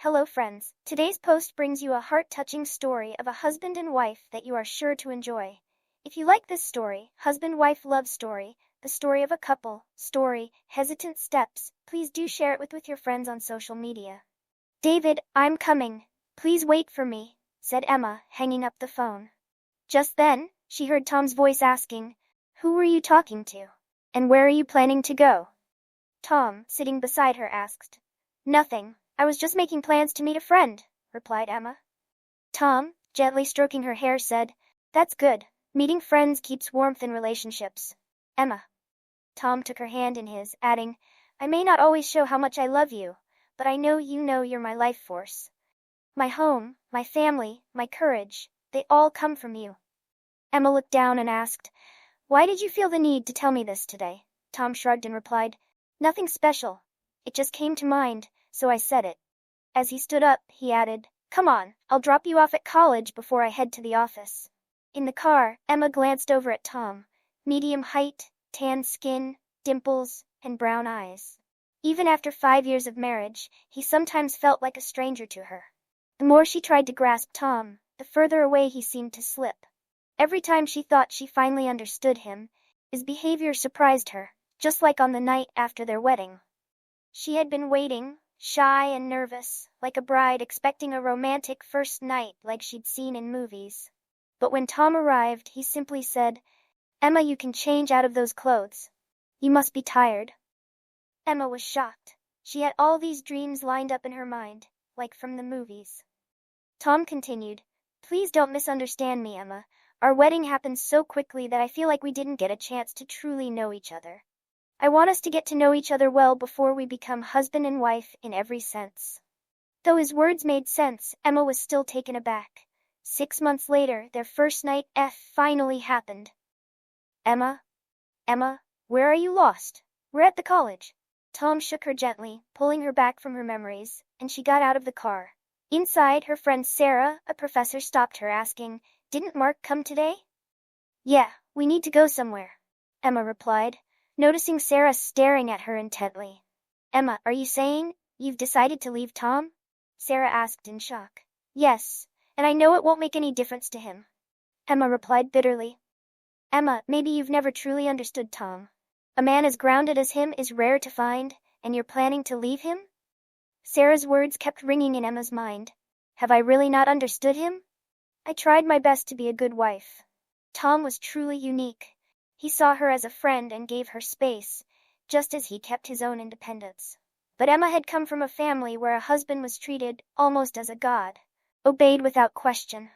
Hello friends, today's post brings you a heart-touching story of a husband and wife that you are sure to enjoy. If you like this story, husband-wife love story, the story of a couple, story, hesitant steps, please do share it with your friends on social media. David, I'm coming. Please wait for me, said Emma, hanging up the phone. Just then, she heard Tom's voice asking, "Who were you talking to? And where are you planning to go?" Tom, sitting beside her, asked. "Nothing. I was just making plans to meet a friend," replied Emma. Tom, gently stroking her hair, said, "That's good. Meeting friends keeps warmth in relationships." Emma. Tom took her hand in his, adding, "I may not always show how much I love you, but I know you know you're my life force. My home, my family, my courage, they all come from you." Emma looked down and asked, "Why did you feel the need to tell me this today?" Tom shrugged and replied, "Nothing special. It just came to mind, so I said it." As he stood up, he added, "Come on, I'll drop you off at college before I head to the office." In the car, Emma glanced over at Tom. Medium height, tan skin, dimples, and brown eyes. Even after 5 years of marriage, he sometimes felt like a stranger to her. The more she tried to grasp Tom, the further away he seemed to slip. Every time she thought she finally understood him, his behavior surprised her, just like on the night after their wedding. She had been waiting, shy and nervous, like a bride expecting a romantic first night like she'd seen in movies. But when Tom arrived, he simply said, "Emma, you can change out of those clothes. You must be tired." Emma was shocked. She had all these dreams lined up in her mind, like from the movies. Tom continued, "Please don't misunderstand me, Emma. Our wedding happened so quickly that I feel like we didn't get a chance to truly know each other. I want us to get to know each other well before we become husband and wife in every sense." Though his words made sense, Emma was still taken aback. 6 months later, their first night finally happened. Emma, where are you lost? We're at the college." Tom shook her gently, pulling her back from her memories, and she got out of the car. Inside, her friend Sarah, a professor, stopped her, asking, "Didn't Mark come today?" "Yeah, we need to go somewhere," Emma replied, noticing Sarah staring at her intently. "Emma, are you saying you've decided to leave Tom?" Sarah asked in shock. "Yes, and I know it won't make any difference to him," Emma replied bitterly. "Emma, maybe you've never truly understood Tom. A man as grounded as him is rare to find, and you're planning to leave him?" Sarah's words kept ringing in Emma's mind. Have I really not understood him? I tried my best to be a good wife. Tom was truly unique. He saw her as a friend and gave her space, just as he kept his own independence. But Emma had come from a family where a husband was treated almost as a god, obeyed without question.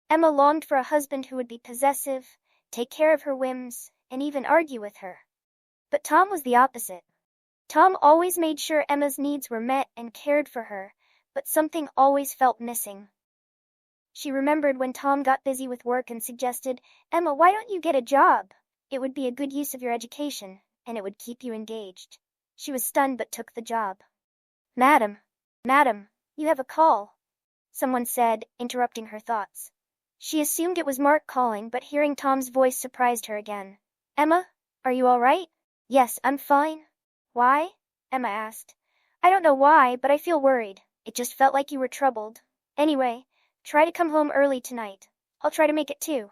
Emma longed for a husband who would be possessive, take care of her whims, and even argue with her. But Tom was the opposite. Tom always made sure Emma's needs were met and cared for her, but something always felt missing. She remembered when Tom got busy with work and suggested, "Emma, why don't you get a job? It would be a good use of your education, and it would keep you engaged." She was stunned but took the job. Madam, you have a call," someone said, interrupting her thoughts. She assumed it was Mark calling, but hearing Tom's voice surprised her again. "Emma, are you all right?" "Yes, I'm fine." "Why?" Emma asked. "I don't know why, but I feel worried. It just felt like you were troubled. Anyway, try to come home early tonight. I'll try to make it too,"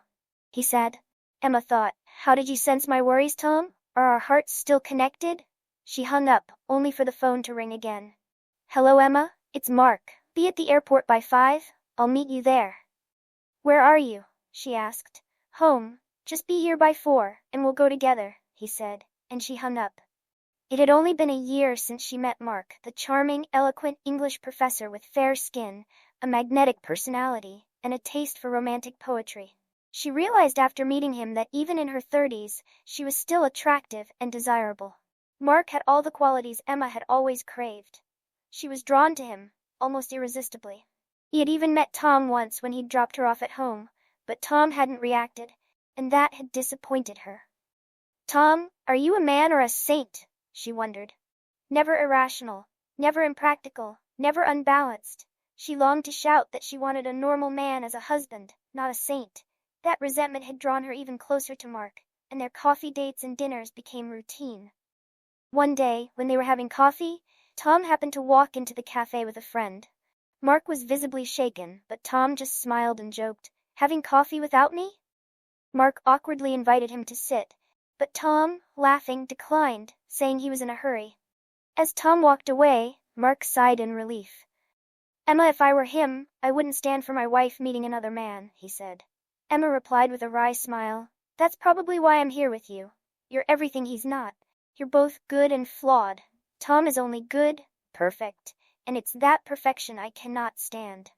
he said. Emma thought, how did you sense my worries, Tom? Are our hearts still connected? She hung up, only for the phone to ring again. "Hello, Emma, it's Mark. Be at the airport by 5, I'll meet you there." "Where are you?" she asked. "Home. Just be here by 4, and we'll go together," he said, and she hung up. It had only been a year since she met Mark, the charming, eloquent English professor with fair skin, a magnetic personality, and a taste for romantic poetry. She realized after meeting him that even in her 30s, she was still attractive and desirable. Mark had all the qualities Emma had always craved. She was drawn to him, almost irresistibly. He had even met Tom once when he'd dropped her off at home, but Tom hadn't reacted, and that had disappointed her. "Tom, are you a man or a saint?" she wondered. Never irrational, never impractical, never unbalanced. She longed to shout that she wanted a normal man as a husband, not a saint. That resentment had drawn her even closer to Mark, and their coffee dates and dinners became routine. One day, when they were having coffee, Tom happened to walk into the cafe with a friend. Mark was visibly shaken, but Tom just smiled and joked, "Having coffee without me?" Mark awkwardly invited him to sit, but Tom, laughing, declined, saying he was in a hurry. As Tom walked away, Mark sighed in relief. "Emma, if I were him, I wouldn't stand for my wife meeting another man," he said. Emma replied with a wry smile, "That's probably why I'm here with you. You're everything he's not. You're both good and flawed. Tom is only good, perfect, and it's that perfection I cannot stand."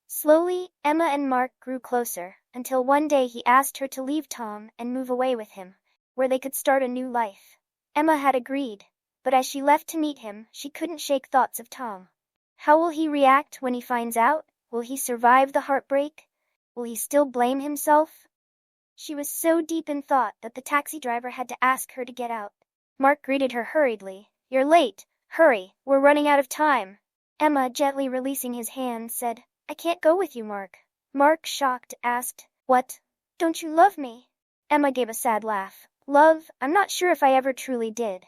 Slowly, Emma and Mark grew closer, until one day he asked her to leave Tom and move away with him, where they could start a new life. Emma had agreed, but as she left to meet him, she couldn't shake thoughts of Tom. How will he react when he finds out? Will he survive the heartbreak? Will he still blame himself? She was so deep in thought that the taxi driver had to ask her to get out. Mark greeted her hurriedly. "You're late. Hurry, we're running out of time." Emma, gently releasing his hand, said, "I can't go with you, Mark." Mark, shocked, asked, "What? Don't you love me?" Emma gave a sad laugh. "Love? I'm not sure if I ever truly did."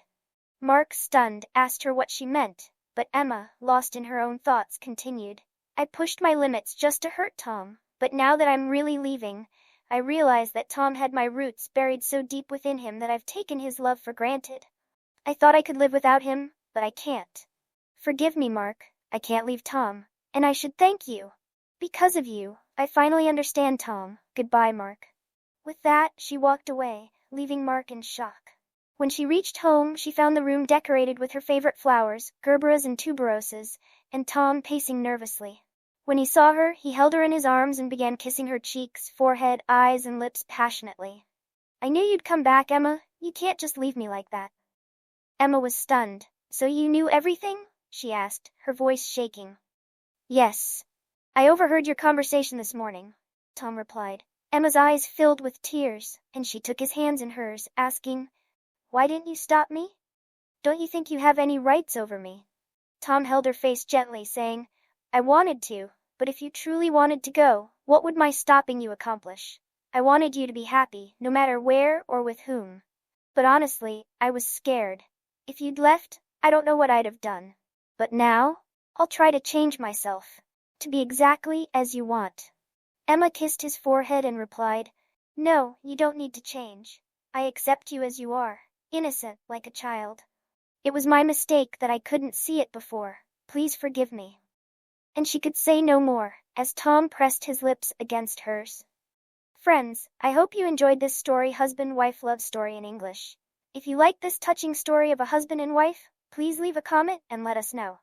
Mark, stunned, asked her what she meant, but Emma, lost in her own thoughts, continued, "I pushed my limits just to hurt Tom, but now that I'm really leaving, I realize that Tom had my roots buried so deep within him that I've taken his love for granted. I thought I could live without him, but I can't. Forgive me, Mark. I can't leave Tom, and I should thank you. Because of you, I finally understand Tom. Goodbye, Mark." With that, she walked away, leaving Mark in shock. When she reached home, she found the room decorated with her favorite flowers, gerberas and tuberoses, and Tom pacing nervously. When he saw her, he held her in his arms and began kissing her cheeks, forehead, eyes, and lips passionately. "I knew you'd come back, Emma. You can't just leave me like that." Emma was stunned. "So you knew everything?" she asked, her voice shaking. "Yes. I overheard your conversation this morning," Tom replied. Emma's eyes filled with tears, and she took his hands in hers, asking, "Why didn't you stop me? Don't you think you have any rights over me?" Tom held her face gently, saying, "I wanted to, but if you truly wanted to go, what would my stopping you accomplish? I wanted you to be happy, no matter where or with whom. But honestly, I was scared. If you'd left, I don't know what I'd have done. But now, I'll try to change myself, to be exactly as you want." Emma kissed his forehead and replied, "No, you don't need to change. I accept you as you are, innocent, like a child. It was my mistake that I couldn't see it before. Please forgive me." And she could say no more, as Tom pressed his lips against hers. Friends, I hope you enjoyed this story, husband-wife love story in English. If you like this touching story of a husband and wife, please leave a comment and let us know.